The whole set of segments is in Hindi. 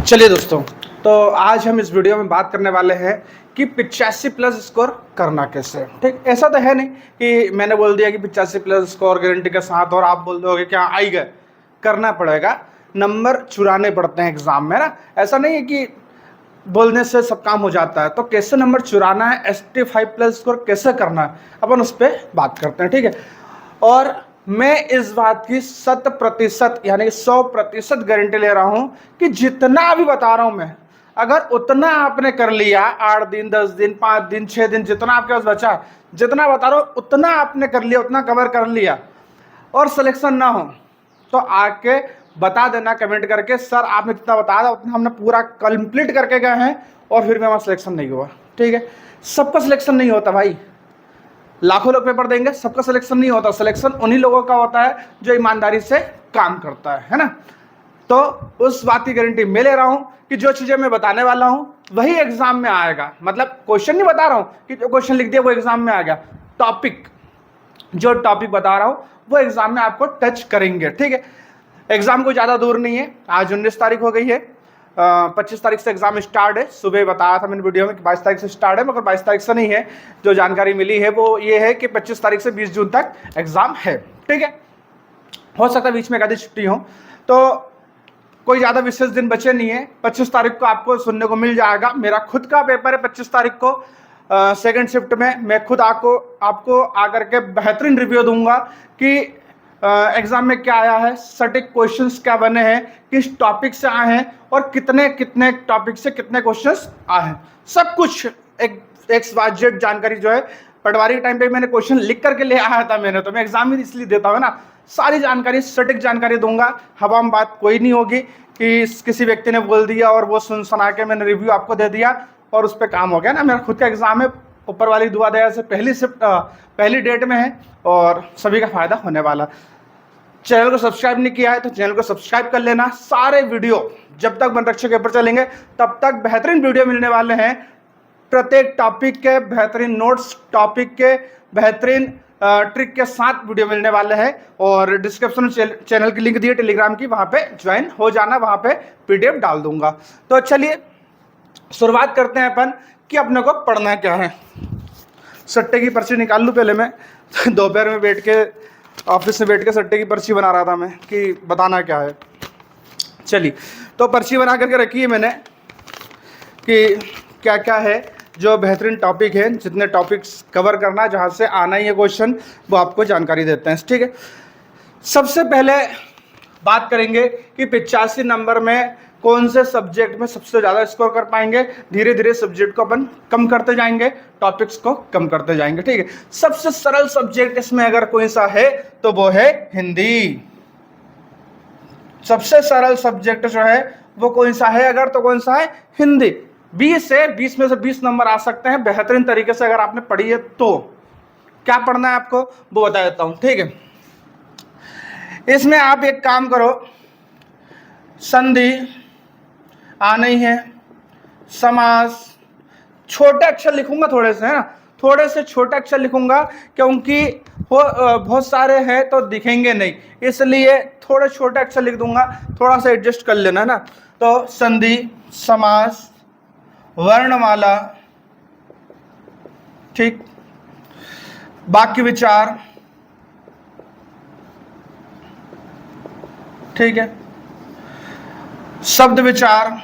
चलिए दोस्तों, तो आज हम इस वीडियो में बात करने वाले हैं कि 85 प्लस स्कोर करना कैसे। ठीक, ऐसा तो है नहीं कि मैंने बोल दिया कि 85 प्लस स्कोर गारंटी के साथ और आप बोल दोगे क्या आई गए। करना पड़ेगा, नंबर चुराने पड़ते हैं एग्जाम में ना। ऐसा नहीं है कि बोलने से सब काम हो जाता है। तो कैसे नंबर चुराना है, 85 प्लस स्कोर कैसे करना है, अपन उस पर बात करते हैं। ठीक है, और मैं इस बात की 100% यानी कि 100% गारंटी ले रहा हूं कि जितना अभी बता रहा हूं मैं, अगर उतना आपने कर लिया 8 दिन 10 दिन 5 दिन 6 दिन जितना आपके पास बचा, जितना बता रहा हूं उतना आपने कर लिया, उतना कवर कर लिया और सिलेक्शन ना हो तो आके बता देना कमेंट करके, सर आपने जितना बताया उतना हमने पूरा कंप्लीट करके गए हैं और फिर भी हमारा सिलेक्शन नहीं हुआ। ठीक है, सबका सिलेक्शन नहीं होता भाई। लाखों लोग पेपर देंगे, सबका सिलेक्शन नहीं होता। सिलेक्शन उन्हीं लोगों का होता है जो ईमानदारी से काम करता है ना। तो उस बात की गारंटी मैं ले रहा हूं कि जो चीजें मैं बताने वाला हूं वही एग्जाम में आएगा। मतलब क्वेश्चन नहीं बता रहा हूं कि जो क्वेश्चन लिख दिया वो एग्जाम में आ गया। टॉपिक, जो टॉपिक बता रहा हूं वो एग्जाम में आपको टच करेंगे। ठीक है, एग्जाम कोई ज्यादा दूर नहीं है। आज 19 तारीख हो गई है, 25 तारीख से एग्जाम स्टार्ट है। सुबह बताया था मैंने वीडियो में कि 22 तारीख से स्टार्ट है, मगर 22 तारीख से नहीं है। जो जानकारी मिली है वो ये है कि 25 तारीख से 20 जून तक एग्जाम है। ठीक है, हो सकता है बीच में एक आधी छुट्टी हो, तो कोई ज्यादा विशेष दिन बचे नहीं है। 25 तारीख को आपको सुनने को मिल जाएगा। मेरा खुद का पेपर है 25 तारीख को, सेकेंड शिफ्ट में। मैं खुद आपको आकर के बेहतरीन रिव्यू दूंगा कि एग्जाम में क्या आया है, सटीक क्वेश्चंस क्या बने हैं, किस टॉपिक से आए हैं और कितने कितने टॉपिक से कितने क्वेश्चंस आए हैं। सब कुछ एक XYZ जानकारी जो है। पटवारी के टाइम पे मैंने क्वेश्चन लिख करके ले आया था मैंने, तो मैं एग्जाम में इसलिए देता हूँ ना। सारी जानकारी, सटीक जानकारी दूंगा। हवा में बात कोई नहीं होगी कि किसी व्यक्ति ने बोल दिया और वो सुन सुना के मैंने रिव्यू आपको दे दिया और उस पर काम हो गया ना। मेरा खुद का एग्जाम है, ऊपर वाली दुआ दया से पहली डेट में है और सभी का फायदा होने वाला। चैनल को सब्सक्राइब नहीं किया है तो चैनल को सब्सक्राइब कर लेना। सारे वीडियो जब तक वन रक्षक पेपर चलेंगे तब तक बेहतरीन वीडियो मिलने वाले हैं। प्रत्येक टॉपिक के बेहतरीन नोट्स, टॉपिक के बेहतरीन ट्रिक के साथ वीडियो मिलने वाले हैं। और डिस्क्रिप्शन में चैनल की लिंक दी है टेलीग्राम की, वहां पे ज्वाइन हो जाना, वहां पे PDF डाल दूंगा। तो चलिए शुरुआत करते हैं अपन कि अपने को पढ़ना क्या है। सट्टे की पर्ची निकाल लूँ पहले मैं। दोपहर में बैठ के ऑफिस में बैठ के सट्टे की पर्ची बना रहा था मैं कि बताना क्या है। चलिए, तो पर्ची बना करके रखी है मैंने कि क्या क्या है जो बेहतरीन टॉपिक है, जितने टॉपिक्स कवर करना, जहाँ से आना ही है क्वेश्चन, वो आपको जानकारी देते हैं। ठीक है, सबसे पहले बात करेंगे कि 85 नंबर में कौन से सब्जेक्ट में सबसे ज़्यादा स्कोर कर पाएंगे। धीरे धीरे सब्जेक्ट को अपन कम करते जाएंगे, टॉपिक्स को कम करते जाएंगे। ठीक है, सबसे सरल सब्जेक्ट इसमें अगर कोई सा है तो वो है हिंदी। सबसे सरल सब्जेक्ट जो है वो कौन सा है अगर, तो कौन सा है, हिंदी। 20 में से 20 नंबर आ सकते हैं बेहतरीन तरीके से अगर आपने पढ़ी है तो। क्या पढ़ना है आपको वो बता देता हूं। ठीक है, इसमें आप एक काम करो, संधि आना ही है, समास, छोटे अक्षर लिखूंगा थोड़े से, है ना, थोड़े से छोटे अक्षर लिखूंगा क्योंकि बहुत सारे हैं तो दिखेंगे नहीं, इसलिए थोड़े छोटे अक्षर लिख दूंगा। थोड़ा सा एडजस्ट कर लेना, है ना। तो संधि, समास, वर्णमाला, ठीक, वाक्य विचार, ठीक है, शब्द विचार।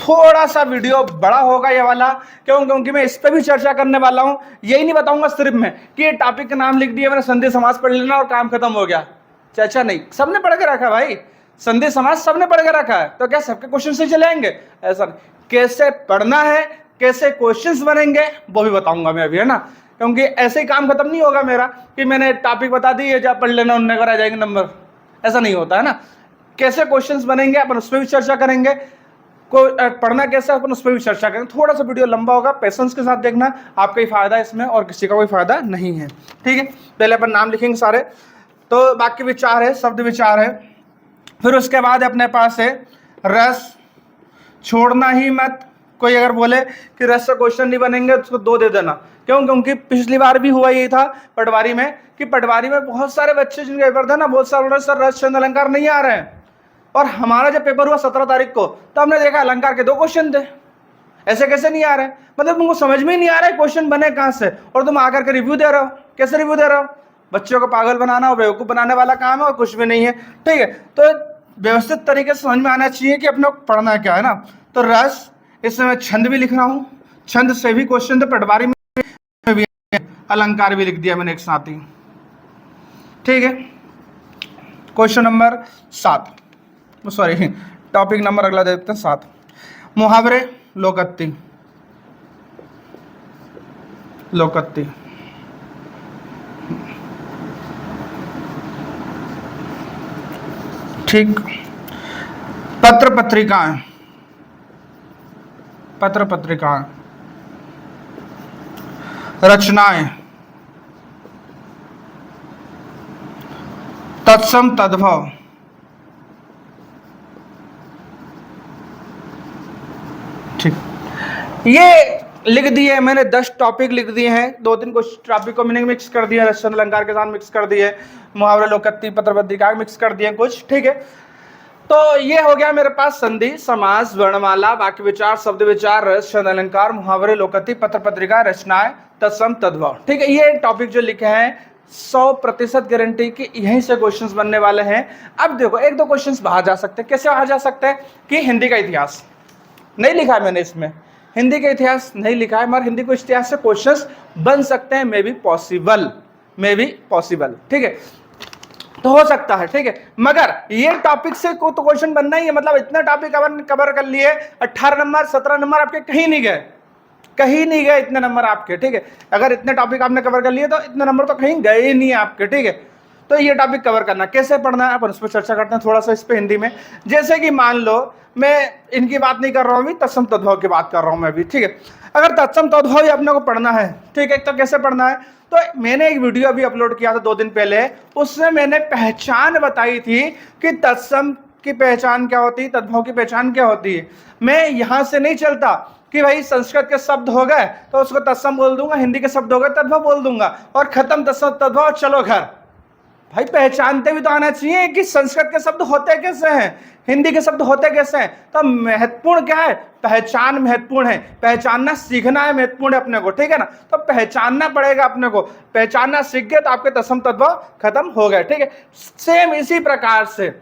थोड़ा सा वीडियो बड़ा होगा ये वाला, क्योंकि मैं इस पे भी चर्चा करने वाला हूं। यही नहीं बताऊंगा सिर्फ मैं कि ये टॉपिक का नाम लिख दिया मैंने, संधि समास पढ़ लेना और काम खत्म हो गया। चर्चा नहीं, सबने पढ़ के रखा भाई, संधि समास सबने पढ़ के रखा है, तो क्या सबके क्वेश्चन से चलेंगे? ऐसा नहीं। कैसे पढ़ना है, कैसे क्वेश्चंस बनेंगे वो भी बताऊंगा मैं अभी, है ना। क्योंकि ऐसे ही काम खत्म नहीं होगा मेरा कि मैंने टॉपिक बता दी है, जा पढ़ लेना, उनने कर आ जाएंगे नंबर। ऐसा नहीं होता, है ना। कैसे क्वेश्चंस बनेंगे अपन उस पर भी चर्चा करेंगे, पढ़ना कैसे अपन उस पर भी चर्चा करेंगे। थोड़ा सा वीडियो लंबा होगा, पेशेंस के साथ देखना, आपका ही फायदा है इसमें और किसी का कोई फायदा नहीं है। ठीक है, पहले अपन नाम लिखेंगे सारे। तो वाक्य विचार है, शब्द विचार है, फिर उसके बाद अपने पास है रस, छोड़ना ही मत। कोई अगर बोले कि रस से क्वेश्चन नहीं बनेंगे तो उसको 2 दे देना। क्यों? क्योंकि पिछली बार भी हुआ यही था पटवारी में कि पटवारी में बहुत सारे बच्चे जिनके पेपर था ना, बहुत सारे सर रस छंद अलंकार नहीं आ रहे हैं। और हमारा जब पेपर हुआ 17 तारीख को, तो हमने देखा अलंकार के 2 क्वेश्चन थे। ऐसे कैसे नहीं आ रहे, मतलब तुमको समझ में ही नहीं आ रहा है क्वेश्चन बने कहां से, और तुम आकर के रिव्यू दे रहे हो। कैसे रिव्यू दे रहे हो? बच्चों को पागल बनाना और बेवकूफ बनाने वाला काम है और कुछ भी नहीं है। ठीक है, तो व्यवस्थित तरीके से समझ में आना चाहिए कि अपने को पढ़ना क्या है ना। तो रस, इसमें मैं छंद भी लिख रहा हूं, छंद से भी क्वेश्चन थे, पटवारी में भी, अलंकार भी लिख दिया मैंने एक साथ ही। ठीक है, question number 7, sorry topic number अगला देखते हैं 7, मुहावरे लोकोक्ति। लोकोक्ति ठीक, पत्र पत्रिकाएं, पत्र पत्रिकाएं, रचनाएं, तत्सम तद्भव, ठीक, ये लिख दिए मैंने। 10 टॉपिक लिख दिए हैं, 2-3 कुछ टॉपिक को मैंने मिक्स कर दिया, रचना अलंकार के साथ मिक्स कर दिए, मुहावरे लोकोक्ति पत्र पत्रिका मिक्स कर दिए कुछ। ठीक है, तो ये हो गया मेरे पास संधि, समास, वर्णमाला, वाक्य विचार, शब्द विचार, रस, छंद, अलंकार, मुहावरे लोकोक्ति, पत्र पत्रिका, रचनाएं, तत्सम तद्भव। ठीक है, ये टॉपिक जो लिखे हैं 100% गारंटी कि यहीं से क्वेश्चंस बनने वाले हैं। अब देखो 1-2 क्वेश्चंस बाहर जा सकते हैं। कैसे बाहर जा सकते हैं? कि हिंदी का इतिहास नहीं लिखा है मैंने, इसमें हिंदी का इतिहास नहीं लिखा है, मगर हिंदी को इतिहास से क्वेश्चंस बन सकते हैं, may be possible, may be possible. ठीक है, तो हो सकता है। ठीक है, मगर ये टॉपिक से को तो क्वेश्चन बनना ही है, मतलब इतना टॉपिक कवर कर लिए, 18 नंबर 17 नंबर आपके कहीं नहीं गए, कहीं नहीं गए इतने नंबर आपके। ठीक है, अगर इतने टॉपिक आपने कवर कर लिए तो इतने नंबर तो कहीं गए ही नहीं आपके। ठीक है, तो ये टॉपिक कवर करना कैसे पढ़ना है अपन उस पर चर्चा करते हैं थोड़ा सा इस पे हिंदी में। जैसे कि मान लो मैं इनकी बात नहीं कर रहा हूँ, अभी तत्सम तद्भव की बात कर रहा हूँ मैं अभी। ठीक है, अगर तत्सम तद्भव ही अपने को पढ़ना है, ठीक है, तो कैसे पढ़ना है? तो मैंने एक वीडियो अभी अपलोड किया था 2 दिन पहले, उसमें मैंने पहचान बताई थी कि तत्सम की पहचान क्या होती है, तद्भव की पहचान क्या होती है। मैं यहां से नहीं चलता कि भाई संस्कृत के शब्द हो गए तो उसको तत्सम बोल दूंगा, हिंदी के शब्द हो गए तद्भव बोल दूंगा और खत्म तत्सम तद्भव, चलो घर। भाई पहचानते भी तो आना चाहिए कि संस्कृत के शब्द होते कैसे हैं, हिंदी के शब्द होते कैसे हैं। तो महत्वपूर्ण क्या है? पहचान महत्वपूर्ण है, पहचानना सीखना है महत्वपूर्ण है अपने को। ठीक है ना, तो पहचानना पड़ेगा अपने को, पहचानना सीख गए तो आपके तत्सम तद्भव खत्म हो गए। ठीक है, सेम इसी प्रकार से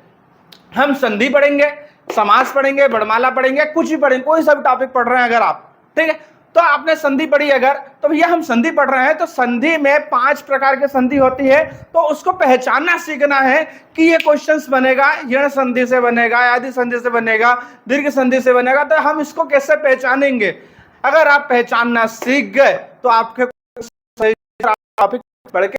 हम संधि पढ़ेंगे, समास पढ़ेंगे, वर्णमाला पढ़ेंगे, कुछ भी पढ़ेंगे, कोई सा भी टॉपिक पढ़ रहे हैं अगर आप। ठीक है, तो आपने संधि पढ़ी अगर, तो भैया हम संधि पढ़ रहे हैं तो संधि में 5 प्रकार की संधि होती है, तो उसको पहचानना सीखना है कि ये क्वेश्चंस बनेगा यण संधि से बनेगा, आदि संधि से बनेगा, दीर्घ संधि से बनेगा, तो हम इसको कैसे पहचानेंगे। अगर आप पहचानना सीख गए तो आपके टॉपिक पढ़ के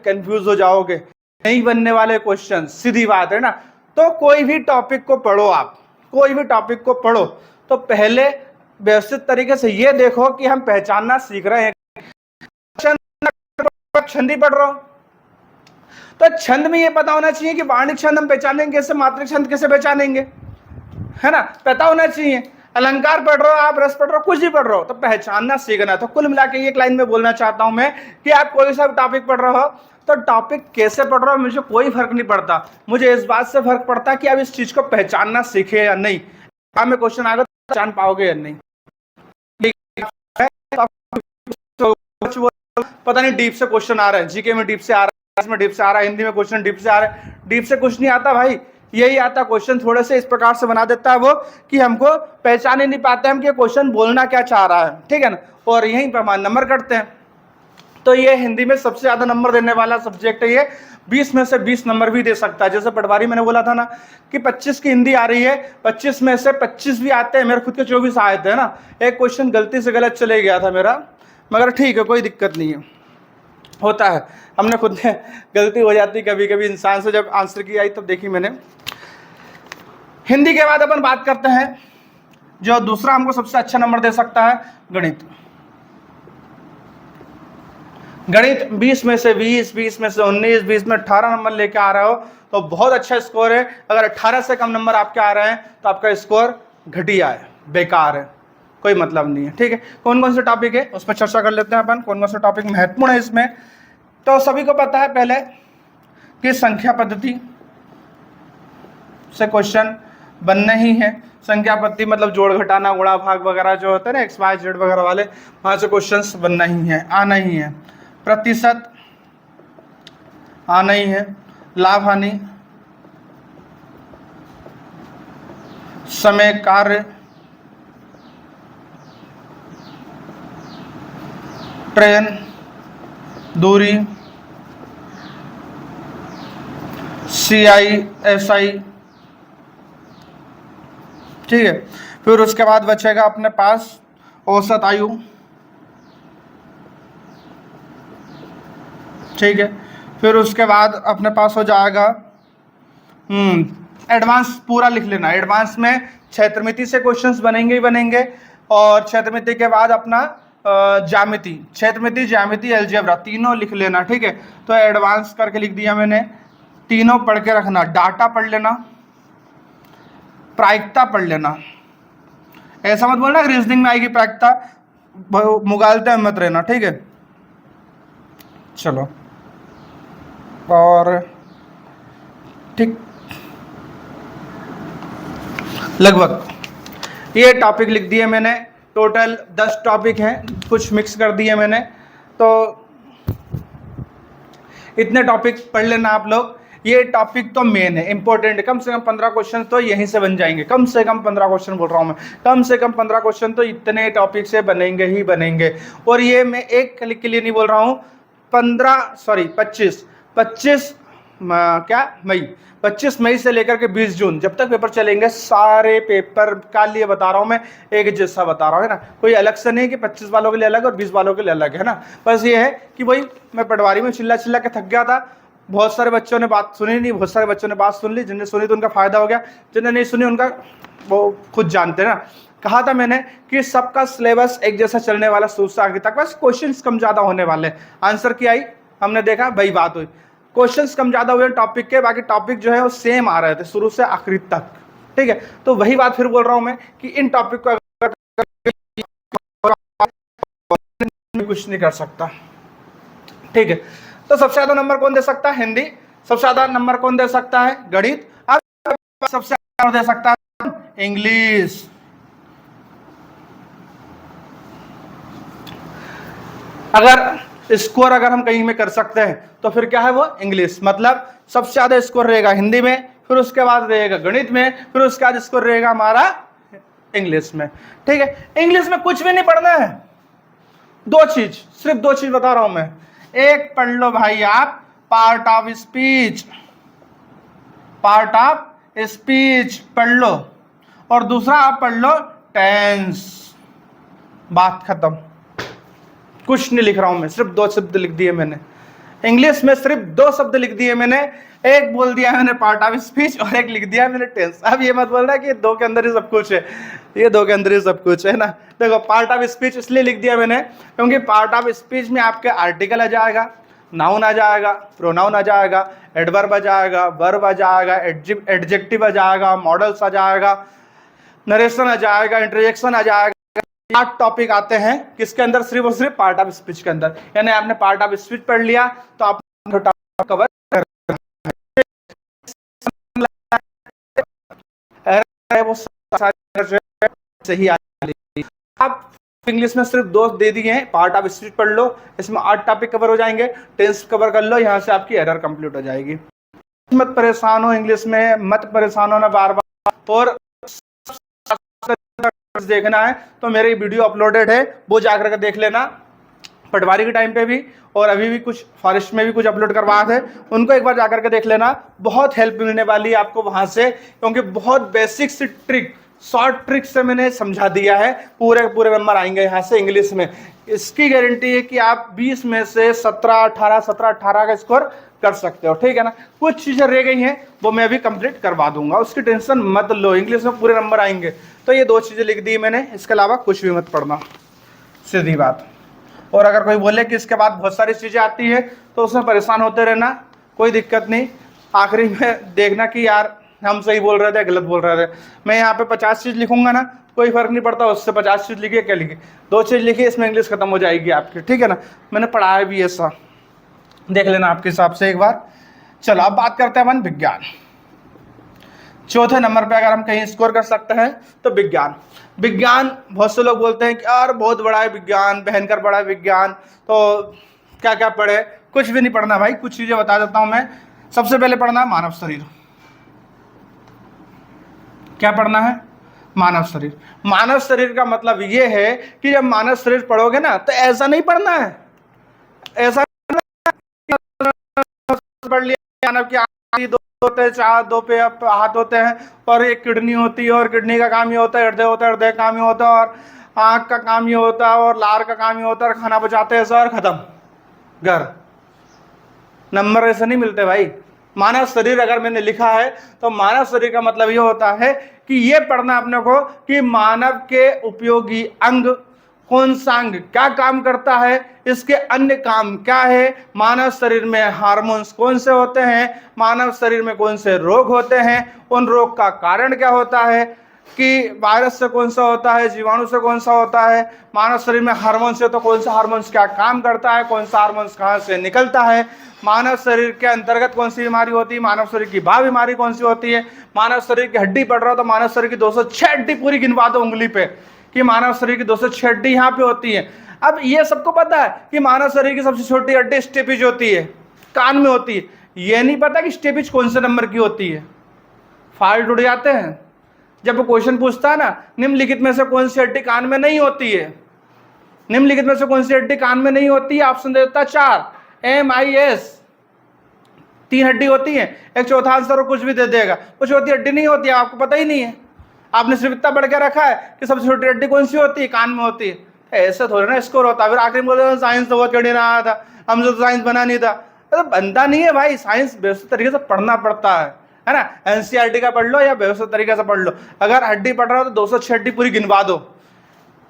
कंफ्यूज हो जाओगे, नहीं बनने वाले क्वेश्चन, सीधी बात है ना। तो कोई भी टॉपिक को पढ़ो आप, कोई भी टॉपिक को पढ़ो तो पहले व्यवस्थित तरीके से ये देखो कि हम पहचानना सीख रहे हैं। छंदी पढ़ रहा हो तो छंद में ये पता होना चाहिए कि वार्णिक छंद हम पहचानेंगे कैसे, मात्रिक छंद कैसे पहचानेंगे, है ना, पता होना चाहिए। अलंकार पढ़ रहे हो आप, रस पढ़ रहे हो, कुछ भी पढ़ रहे हो, तो पहचानना सीखना। तो कुल मिला के एक लाइन में बोलना चाहता हूं मैं कि आप कोई सा भी टॉपिक पढ़ रहे हो तो टॉपिक कैसे पढ़ रहे हो मुझे कोई फर्क नहीं पड़ता, मुझे इस बात से फर्क पड़ता है कि आप इस चीज को पहचानना सीखे या नहीं। एग्जाम में क्वेश्चन आएगा तो पहचान पाओगे या नहीं। पता नहीं डीप से क्वेश्चन आ रहा है, जीके में डीप से आ रहा है, में डीप से आ रहा है, हिंदी में क्वेश्चन डीप से आ रहा है। डीप से कुछ नहीं आता भाई, यही आता क्वेश्चन थोड़े से इस प्रकार से बना देता है वो कि हमको पहचान ही नहीं पाते हम कि क्वेश्चन बोलना क्या चाह रहा है। ठीक है ना, और यहीं पर हम नंबर कटते हैं। तो ये हिंदी में सबसे ज्यादा नंबर देने वाला सब्जेक्ट है ये, 20 में से 20 नंबर भी दे सकता है। जैसे पटवारी मैंने बोला था ना कि 25 की हिंदी आ रही है, 25 में से 25 भी आते हैं, मेरे खुद के 24 आए थे ना। एक क्वेश्चन गलती से गलत चले गया था मेरा, मगर ठीक है, कोई दिक्कत नहीं है, होता है, हमने खुद ने गलती हो जाती कभी कभी इंसान से। जब आंसर की आई तब देखी मैंने। हिंदी के बाद अपन बात करते हैं जो दूसरा हमको सबसे अच्छा नंबर दे सकता है, गणित। गणित 20 में से 20, 20 में से 19, 20 में 18 नंबर लेके आ रहे हो तो बहुत अच्छा स्कोर है। अगर 18 से कम नंबर आपके आ रहे हैं तो आपका स्कोर घटिया है, बेकार है, कोई मतलब नहीं है। ठीक है, कौन कौन से टॉपिक है उस पर चर्चा कर लेते हैं अपन, कौन कौन से टॉपिक महत्वपूर्ण है इसमें। तो सभी को पता है पहले कि संख्या पद्धति, से क्वेश्चन बनने ही है। संख्या पत्ती मतलब जोड़ घटाना गुणा भाग वगैरह जो होता है ना XYZ वगैरह वाले, वहाँ से क्वेश्चंस बनना ही है, आना ही है। प्रतिशत आना ही है। लाभ हानि, समय कार्य, ट्रेन, दूरी, CI SI, ठीक है। फिर उसके बाद बचेगा अपने पास औसत आयु, ठीक है। फिर उसके बाद अपने पास हो जाएगा एडवांस, पूरा लिख लेना। एडवांस में क्षेत्रमिति से क्वेश्चंस बनेंगे ही बनेंगे, और क्षेत्रमिति के बाद अपना ज्यामिति, क्षेत्रमिति, ज्यामिति, अलजेब्रा, तीनों लिख लेना, ठीक है। तो एडवांस करके लिख दिया मैंने, तीनों पढ़ के रखना। डाटा पढ़ लेना, प्रायिकता पढ़ लेना। ऐसा मत बोलना रीजनिंग में आएगी प्रायिकता, मुगालते में मत रहना, ठीक है। चलो, और ठीक लगभग ये टॉपिक लिख दिए मैंने। टोटल 10 टॉपिक हैं, कुछ मिक्स कर दिए मैंने, तो इतने टॉपिक पढ़ लेना आप लोग। ये टॉपिक तो मेन है, इंपॉर्टेंट है। कम से कम 15 क्वेश्चन तो यहीं से बन जाएंगे, कम से कम 15 क्वेश्चन बोल रहा हूँ मैं, कम से कम 15 क्वेश्चन तो इतने टॉपिक से बनेंगे ही बनेंगे। और ये मैं एक क्लिक के लिए नहीं बोल रहा हूँ, 25 मई से लेकर के 20 जून जब तक पेपर चलेंगे, सारे पेपर का लिए बता रहा हूँ मैं, एक जैसा बता रहा हूँ, है ना। कोई अलग से नहीं कि 25 वालों के लिए अलग और 20 वालों के लिए अलग, है ना। बस ये है कि भाई मैं पटवारी में चिल्ला चिल्ला के थक गया था, बहुत सारे बच्चों ने बात सुनी नहीं, बहुत सारे बच्चों ने बात सुन ली। जिनने सुनी तो उनका फायदा हो गया, जिनने नहीं सुनी उनका वो खुद जानते हैं ना। कहा था मैंने कि सबका सिलेबस एक जैसा चलने वाला शुरू से आगे तक, बस क्वेश्चंस कम ज्यादा होने वाले। आंसर की आई, हमने देखा, वही बात हुई, क्वेश्चंस कम ज्यादा हुए टॉपिक के, बाकी टॉपिक जो है वो सेम आ रहे थे शुरू से आखिरी तक, ठीक है। तो वही बात फिर बोल रहा हूं मैं कि इन टॉपिक को कुछ नहीं कर सकता, ठीक है। तो सबसे ज्यादा नंबर कौन दे सकता है? हिंदी। सबसे ज्यादा नंबर कौन दे सकता है? गणित। अब सबसे ज्यादा दे सकता है इंग्लिश। अगर स्कोर अगर हम कहीं में कर सकते हैं तो फिर क्या है वो? इंग्लिश। मतलब सबसे ज्यादा स्कोर रहेगा हिंदी में, फिर उसके बाद रहेगा गणित में, फिर उसके बाद स्कोर रहेगा हमारा इंग्लिश में, ठीक है। इंग्लिश में कुछ भी नहीं पढ़ना है, दो चीज, सिर्फ दो चीज बता रहा हूं मैं। एक पढ़ लो भाई आप part of speech, part of speech पढ़ लो, और दूसरा आप पढ़ लो टेंस। बात खत्म, कुछ नहीं लिख रहा हूं मैं, सिर्फ दो शब्द लिख दिए मैंने। इंग्लिश में सिर्फ दो शब्द लिख दिए मैंने, एक बोल दिया मैंने पार्ट ऑफ स्पीच और एक लिख दिया मैंने टेंस। अब ये मत बोलना कि दो के अंदर ही सब कुछ है, ये दो के अंदर ही सब कुछ है ना। देखो पार्ट ऑफ स्पीच इसलिए लिख दिया मैंने क्योंकि पार्ट ऑफ स्पीच में आपके आर्टिकल आ जाएगा, नाउन आ जाएगा, प्रोनाउन आ जाएगा, एडवर्ब आ जाएगा, वर्ब आ जाएगा, एडजेक्टिव आ जाएगा, मॉडल्स आ जाएगा, नरेशन आ जाएगा, इंटरजेक्शन आ जाएगा। 8 टॉपिक आते हैं किसके अंदर? सिर्फ और सिर्फ पार्ट ऑफ स्पीच के अंदर। यानी आपने पार्ट ऑफ स्पीच पढ़ लिया तो आप कवर कर वो सही आ। आप इंग्लिश में सिर्फ 2 दे दिए हैं, पार्ट ऑफ स्पीच पढ़ लो, इसमें 8 टॉपिक कवर हो जाएंगे, टेंस कवर कर लो, यहां से आपकी एरर कंप्लीट हो जाएगी। मत परेशान हो इंग्लिश में, मत परेशान होना बार बार। और देखना है तो मेरी वीडियो अपलोडेड है, वो जाकर के देख लेना, पटवारी के टाइम पे भी और अभी भी कुछ फॉरेस्ट में भी कुछ अपलोड करवाए थे, उनको एक बार जाकर के देख लेना। बहुत हेल्प मिलने वाली है आपको वहां से, क्योंकि बहुत बेसिक सी ट्रिक, शॉर्ट ट्रिक से मैंने समझा दिया है। पूरे पूरे नंबर आएंगे यहाँ से इंग्लिश में। इसकी गारंटी है कि आप 20 में से 17-18 का स्कोर कर सकते हो, ठीक है ना। कुछ चीजें रह गई हैं वो मैं अभी कंप्लीट करवा दूंगा, उसकी टेंशन मत लो, इंग्लिश में पूरे नंबर आएंगे। तो ये 2 चीजें लिख दी मैंने, इसके अलावा कुछ भी मत पढ़ना, सीधी बात। और अगर कोई बोले कि इसके बाद बहुत सारी चीजें आती है तो उसमें परेशान होते रहना, कोई दिक्कत नहीं। आखिरी में देखना कि यार हम सही बोल रहे थे गलत बोल रहे थे। मैं यहाँ पे 50 चीज लिखूंगा ना, कोई फर्क नहीं पड़ता, उससे 50 चीज लिखिए क्या लिखिए, 2 चीज लिखिए, इसमें इंग्लिश खत्म हो जाएगी आपकी, ठीक है ना। मैंने पढ़ाया भी ऐसा, देख लेना आपके हिसाब से एक बार। चलो अब बात करते हैं अपन विज्ञान। चौथे नंबर पे अगर हम कहीं स्कोर कर सकते हैं तो विज्ञान। विज्ञान बहुत से लोग बोलते हैं कि यार बहुत बड़ा है विज्ञान, भयंकर बड़ा है विज्ञान, तो क्या क्या पढ़े। कुछ भी नहीं पढ़ना भाई, कुछ चीजें बता देता हूं मैं। सबसे पहले पढ़ना है मानव शरीर। क्या पढ़ना है? मानव शरीर। मानव शरीर का मतलब ये है कि जब मानव शरीर पढ़ोगे ना तो ऐसा नहीं पढ़ना है, ऐसा पढ़ लिया मानव की आंखें दो होते हैं, चार दो पे हाथ होते हैं, और एक किडनी होती है, और किडनी का काम ये होता है, हृदय होता है, हृदय का काम ये होता है, और आंख का काम ये होता है, और लार का काम ये होता है, और खाना पचाते हैं सर, खत्म घर। नंबर ऐसे नहीं मिलते भाई। मानव शरीर अगर मैंने लिखा है तो मानव शरीर का मतलब ये होता है कि ये पढ़ना अपने को कि मानव के उपयोगी अंग कौन सा अंग क्या काम करता है, इसके अन्य काम क्या है, मानव शरीर में हार्मोन्स कौन से होते हैं, मानव शरीर में कौन से रोग होते हैं, उन रोग का कारण क्या होता है, कि वायरस से कौन सा होता है, जीवाणु से कौन सा होता है, मानव शरीर में हार्मोन से तो कौन सा हार्मोन्स क्या काम करता है, कौन सा हार्मोन्स कहाँ से निकलता है, मानव शरीर के अंतर्गत कौन सी बीमारी होती है, मानव शरीर की बाह्य बीमारी कौन सी होती है, मानव शरीर की हड्डी पढ़ रहा हो तो मानव शरीर की 206 हड्डी पूरी गिनवा दो उंगली पे कि मानव शरीर की 206 हड्डी यहाँ पे होती है। अब ये सबको पता है कि मानव शरीर की सबसे छोटी हड्डी स्टेपिज होती है, कान में होती है। ये नहीं पता कि स्टेपिज कौन से नंबर की होती है। फाल्ट उड़ जाते हैं जब वो क्वेश्चन पूछता है ना, निम्नलिखित में से कौन सी हड्डी कान में नहीं होती है, निम्नलिखित में से कौन सी हड्डी कान में नहीं होती है, ऑप्शन दे देता है 4 MIS, 3 हड्डी होती है, एक चौथा आंसर और कुछ भी दे देगा। कुछ होती हड्डी नहीं होती है, आपको पता ही नहीं है, आपने सिर्फ इतना बढ़ के रखा है कि सबसे छोटी हड्डी कौन सी होती है, कान में होती है। ऐसा थोड़ा ना स्कोर होता है। फिर आखिर में बोलते साइंस तो बहुत कठिन रहा था, हमसे तो साइंस बना नहीं था। तो बनता नहीं है भाई, साइंस व्यवस्थित तरीके से पढ़ना पड़ता है ना। NCERT का पढ़ लो या व्यवस्थित तरीके से पढ़ लो। अगर हड्डी पढ़ रहा हो तो 206 हड्डी पूरी गिनवा दो,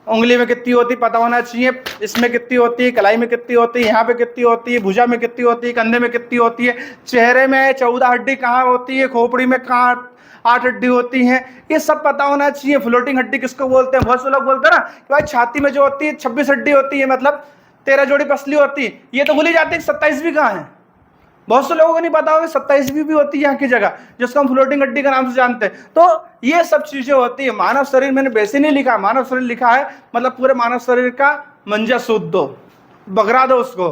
उंगली में कितनी होती पता होना चाहिए, इसमें कितनी होती है, कलाई में कितनी होती है, यहाँ पे कितनी होती है, भुजा में कितनी होती है, कंधे में कितनी होती है, चेहरे में 14 हड्डी कहाँ होती है, खोपड़ी में कहाँ 8 हड्डी होती हैं, ये सब पता होना चाहिए। फ्लोटिंग हड्डी किसको बोलते हैं? बहुत से लोग बोलते हैं ना कि भाई छाती में जो होती है 26 हड्डी होती है, मतलब 13 जोड़ी पसली होती है। ये तो भूल ही जाते हैं 27वीं कहाँ है। बहुत से लोगों को नहीं पता होगा 27वीं भी होती है यहाँ की जगह, जिसको हम फ्लोटिंग हड्डी का नाम से जानते हैं। तो ये सब चीजें होती है। मानव शरीर मैंने वैसे नहीं लिखा, मानव शरीर लिखा है मतलब पूरे मानव शरीर का मंजा सूद दो, बगरा दो उसको,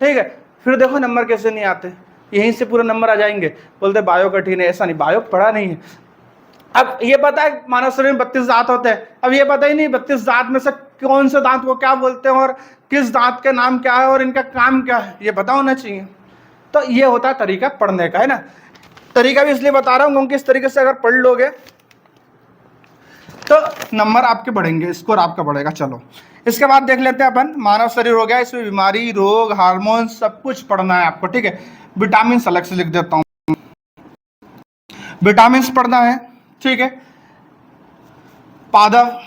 ठीक है। फिर देखो नंबर कैसे नहीं आते, यहीं से पूरे नंबर आ जाएंगे। बोलते बायो कठिन है, ऐसा नहीं, बायो पढ़ा नहीं है। अब ये पता है मानव शरीर में 32 दांत होते हैं, अब ये पता ही नहीं 32 दांत में से कौन से दांत को क्या बोलते हैं, और किस दांत के नाम क्या है, और इनका काम क्या है, ये पता होना चाहिए। तो ये होता है तरीका पढ़ने का, है ना। तरीका भी इसलिए बता रहा हूं क्योंकि इस तरीके से अगर पढ़ लोगे तो नंबर आपके बढ़ेंगे, स्कोर आपका बढ़ेगा। चलो इसके बाद देख लेते हैं अपन, मानव शरीर हो गया, इसमें बीमारी, रोग, हार्मोन सब कुछ पढ़ना है आपको, ठीक है। विटामिन अलग से लिख देता हूं, विटामिन पढ़ना है, ठीक है। पादप,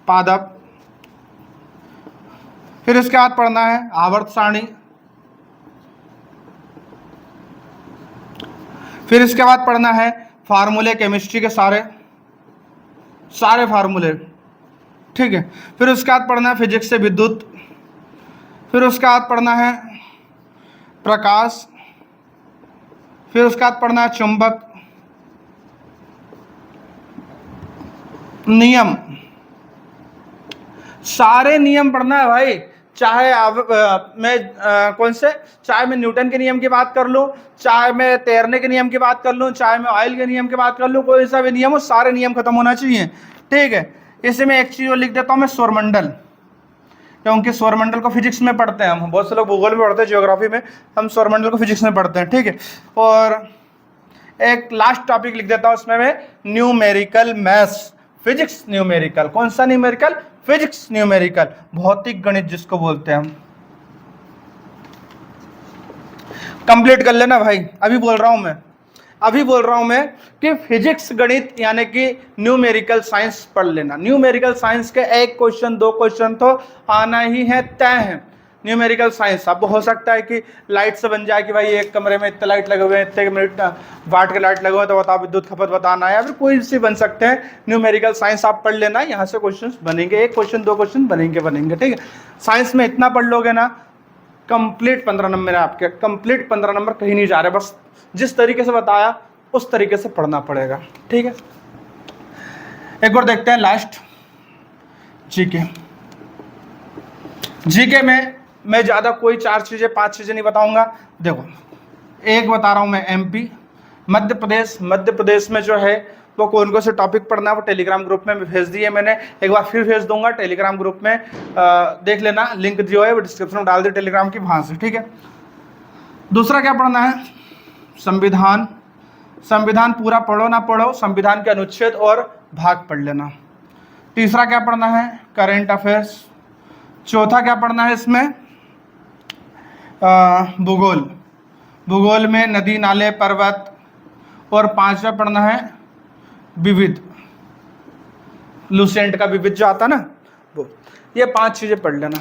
पादप, फिर इसके बाद पढ़ना है आवर्त सारणी, फिर इसके बाद पढ़ना है फार्मूले, केमिस्ट्री के सारे फार्मूले, ठीक है। फिर उसके बाद पढ़ना है फिजिक्स से विद्युत, फिर उसके बाद पढ़ना है प्रकाश, फिर उसके बाद पढ़ना है चुंबक, नियम, सारे नियम पढ़ना है भाई। चाहे कौन से, चाहे मैं न्यूटन के नियम की बात कर लूं, चाहे मैं तैरने के नियम की बात कर लूं, चाहे मैं ऑयल के नियम की बात कर लूं, कोई सा भी नियम हो, सारे नियम खत्म होना चाहिए, ठीक है। इसे मैं एक चीज और लिख देता हूं मैं, सौरमंडल, क्योंकि सौरमंडल को फिजिक्स में पढ़ते हैं हम, बहुत से लोग भूगोल में पढ़ते हैं, ज्योग्राफी में, हम सौरमंडल को फिजिक्स में पढ़ते हैं, ठीक है। और एक लास्ट टॉपिक लिख देता हूं उसमें मैं, न्यूमेरिकल मैथ्स, फिजिक्स न्यूमेरिकल। कौन सा न्यूमेरिकल? फिजिक्स न्यूमेरिकल, भौतिक गणित जिसको बोलते हैं हम। कंप्लीट कर लेना भाई, अभी बोल रहा हूं मैं कि फिजिक्स गणित यानी कि न्यूमेरिकल साइंस पढ़ लेना। न्यूमेरिकल साइंस के 1 क्वेश्चन 2 क्वेश्चन तो आना ही है, तय है। न्यूमेरिकल साइंस अब हो सकता है कि लाइट से बन जाए कि भाई एक कमरे में इतने लाइट लगे हुए हैं, इतने मिनट वाट के लाइट लगे हुए, तो बताओ विद्युत खपत बताना है, या फिर कोई सी बन सकते हैं। न्यूमेरिकल साइंस आप पढ़ लेना, यहाँ से क्वेश्चन बनेंगे, 1 क्वेश्चन 2 क्वेश्चन बनेंगे, ठीक है। साइंस में इतना पढ़ लोगे ना, कंप्लीट 15 नंबर है आपके, कंप्लीट 15 नंबर, कहीं नहीं जा रहे। बस जिस तरीके से बताया उस तरीके से पढ़ना पड़ेगा। ठीक है, एक बार देखते हैं लास्ट जीके। जीके में मैं ज़्यादा कोई 4 चीज़ें 5 चीज़ें नहीं बताऊंगा। देखो, एक बता रहा हूँ मैं एमपी, मध्य प्रदेश में जो है वो कौन से टॉपिक पढ़ना है वो टेलीग्राम ग्रुप में भेज दिए मैंने, एक बार फिर भेज दूंगा टेलीग्राम ग्रुप में, देख लेना, लिंक दिया है वो डिस्क्रिप्शन में डाल दी टेलीग्राम की, वहाँ से। ठीक है, दूसरा क्या पढ़ना है, संविधान। संविधान पूरा पढ़ो ना पढ़ो, संविधान के अनुच्छेद और भाग पढ़ लेना। तीसरा क्या पढ़ना है, करेंट अफेयर्स। चौथा क्या पढ़ना है इसमें, भूगोल। भूगोल में नदी नाले पर्वत। और पांचवा पढ़ना है विविध, लुसेंट का विविध जो आता ना वो। ये 5 चीज़ें पढ़ लेना।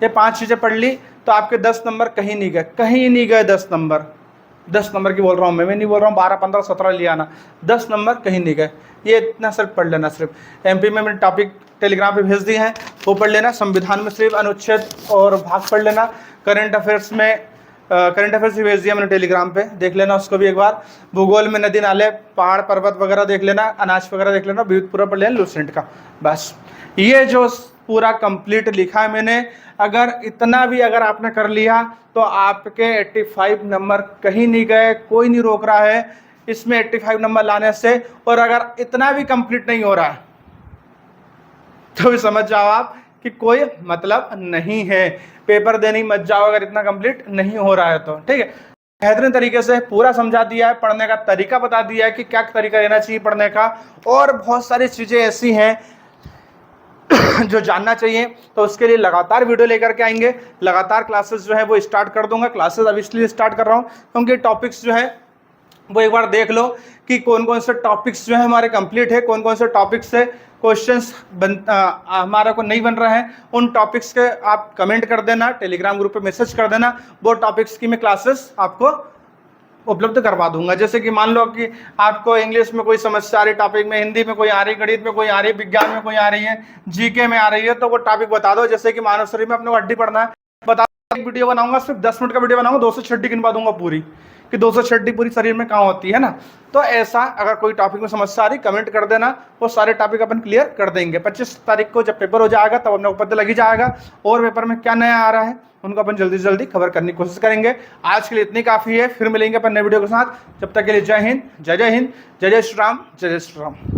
ये 5 चीज़ें पढ़ ली तो आपके 10 नंबर कहीं नहीं गए, कहीं नहीं गए। 10 नंबर की बोल रहा हूँ मैं नहीं बोल रहा हूँ 12 15 17 ले आना, 10 नंबर कहीं नहीं गए। ये इतना सिर्फ पढ़ लेना। सिर्फ एमपी में मैंने टॉपिक टेलीग्राम पे भेज दिए हैं, वो पढ़ लेना। संविधान में सिर्फ अनुच्छेद और भाग पढ़ लेना। करंट अफेयर्स में करंट अफेयर्स भी भेज दिया मैंने टेलीग्राम पे, देख लेना उसको भी एक बार। भूगोल में नदी नाले पहाड़ पर्वत वगैरह देख लेना, अनाज वगैरह देख लेना, विविध पूरा पढ़ लेना, लुसेंट का। बस ये जो पूरा कंप्लीट लिखा है मैंने, अगर इतना भी अगर आपने कर लिया तो आपके 85 नंबर कहीं नहीं गए, कोई नहीं रोक रहा है इसमें 85 नंबर लाने से। और अगर इतना भी कंप्लीट नहीं हो रहा है तो भी समझ जाओ आप कि कोई मतलब नहीं है, पेपर देने मत जाओ अगर इतना कंप्लीट नहीं हो रहा है तो। ठीक है, बेहतरीन तरीके से पूरा समझा दिया है, पढ़ने का तरीका बता दिया है कि क्या तरीका रहना चाहिए पढ़ने का, और बहुत सारी चीज़ें ऐसी हैं जो जानना चाहिए। तो उसके लिए लगातार वीडियो लेकर के आएंगे, लगातार क्लासेस जो है वो स्टार्ट कर दूंगा। क्लासेस अभी इसलिए स्टार्ट कर रहा हूँ क्योंकि टॉपिक्स जो है वो एक बार देख लो कि कौन कौन से टॉपिक्स जो है हमारे कंप्लीट है, कौन कौन से टॉपिक्स से क्वेश्चंस हमारा को नहीं बन रहा है। उन टॉपिक्स के आप कमेंट कर देना, टेलीग्राम ग्रुप पे मैसेज कर देना, वो टॉपिक्स की मैं क्लासेस आपको उपलब्ध करवा दूंगा। जैसे कि मान लो कि आपको इंग्लिश में कोई समस्या आ रही टॉपिक में, हिंदी में कोई आ रही, गणित में कोई आ रही, विज्ञान में कोई आ रही है, जीके में आ रही है, तो वो टॉपिक बता दो। जैसे कि मानव शरीर में अपने को हड्डी पढ़ना है, बता दो, वीडियो बनाऊंगा, सिर्फ 10 मिनट का वीडियो बनाऊंगा, 200 हड्डी गिनवा दूंगा पूरी कि 200 हड्डी पूरी शरीर में कहाँ होती है ना। तो ऐसा अगर कोई टॉपिक में समस्या आ रही कमेंट कर देना, वो सारे टॉपिक अपन क्लियर कर देंगे। 25 तारीख को जब पेपर हो जाएगा तब अपने को पता लग ही जाएगा और पेपर में क्या नया आ रहा है उनको अपन जल्दी से जल्दी खबर करने की कोशिश करेंगे। आज के लिए इतनी काफ़ी है, फिर मिलेंगे अपन नए वीडियो के साथ। जब तक के लिए जय हिंद, जय जय हिंद, जय जय श्री राम, जय जय श्री राम।